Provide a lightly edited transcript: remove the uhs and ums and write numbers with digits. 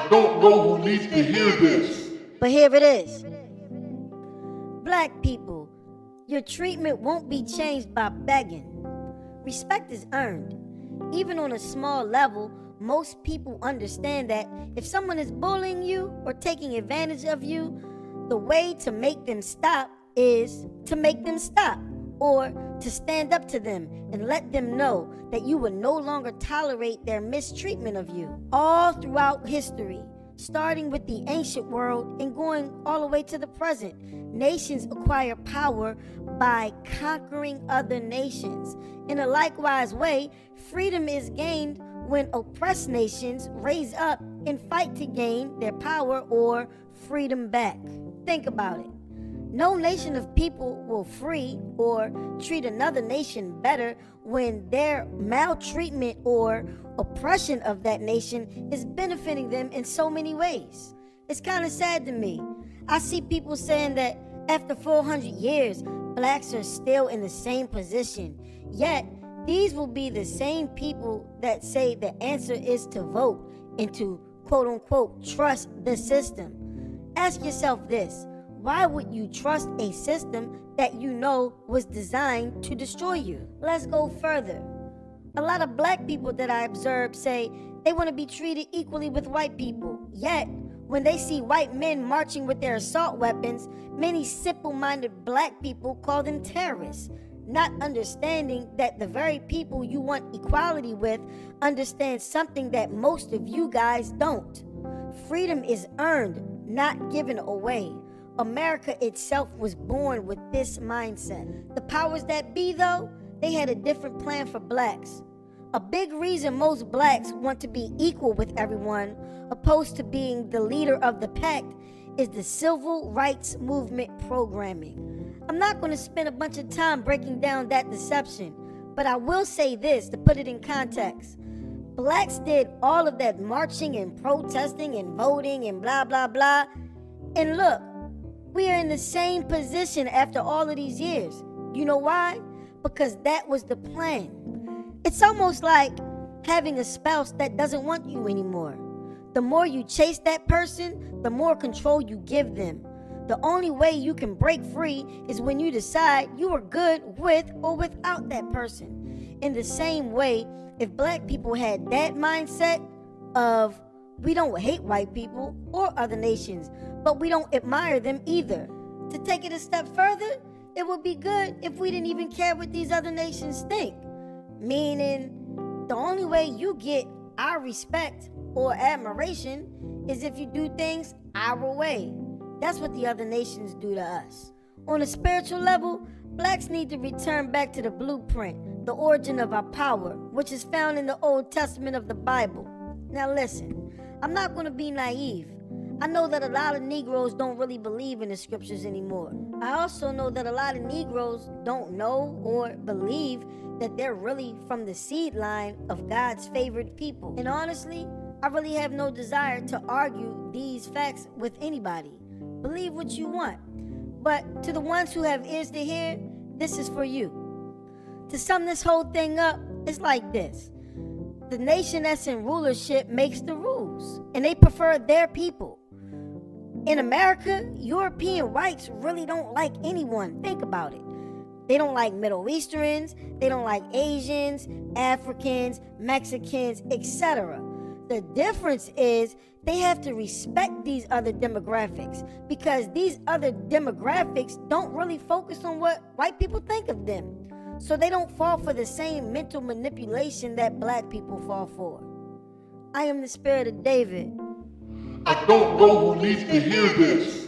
don't know who needs to hear this. But here it is. Black people, your treatment won't be changed by begging. Respect is earned. Even on a small level, most people understand that if someone is bullying you or taking advantage of you, the way to make them stop is to make them stop, or to stand up to them and let them know that you will no longer tolerate their mistreatment of you. All throughout history, starting with the ancient world and going all the way to the present, nations acquire power by conquering other nations. In a likewise way, freedom is gained when oppressed nations raise up and fight to gain their power or freedom back. Think about it. No nation of people will free or treat another nation better when their maltreatment or oppression of that nation is benefiting them in so many ways. It's kind of sad to me. I see people saying that after 400 years, blacks are still in the same position. Yet, these will be the same people that say the answer is to vote and to quote unquote trust the system. Ask yourself this. Why would you trust a system that you know was designed to destroy you? Let's go further. A lot of black people that I observe say they want to be treated equally with white people. Yet, when they see white men marching with their assault weapons, many simple-minded black people call them terrorists, not understanding that the very people you want equality with understand something that most of you guys don't. Freedom is earned, not given away. America itself was born with this mindset. The powers that be, though, they had a different plan for blacks. A big reason most blacks want to be equal with everyone, opposed to being the leader of the pack, is the civil rights movement programming. I'm not going to spend a bunch of time breaking down that deception, but I will say this to put it in context. Blacks did all of that marching and protesting and voting and blah, blah, blah. And look, we are in the same position after all of these years. You know why? Because that was the plan. It's almost like having a spouse that doesn't want you anymore. The more you chase that person, the more control you give them. The only way you can break free is when you decide you are good with or without that person. In the same way, if black people had that mindset of we don't hate white people or other nations, but we don't admire them either. To take it a step further, it would be good if we didn't even care what these other nations think. Meaning, the only way you get our respect or admiration is if you do things our way. That's what the other nations do to us. On a spiritual level, blacks need to return back to the blueprint, the origin of our power, which is found in the Old Testament of the Bible. Now listen, I'm not going to be naive. I know that a lot of Negroes don't really believe in the scriptures anymore. I also know that a lot of Negroes don't know or believe that they're really from the seed line of God's favored people. And honestly, I really have no desire to argue these facts with anybody. Believe what you want. But to the ones who have ears to hear, this is for you. To sum this whole thing up, it's like this. The nation that's in rulership makes the rules, and they prefer their people. In America, European whites really don't like anyone. Think about it. They don't like Middle Easterns, they don't like Asians, Africans, Mexicans, etc. The difference is they have to respect these other demographics because these other demographics don't really focus on what white people think of them. So they don't fall for the same mental manipulation that black people fall for. I am the Spirit of David. I don't know who needs to hear this.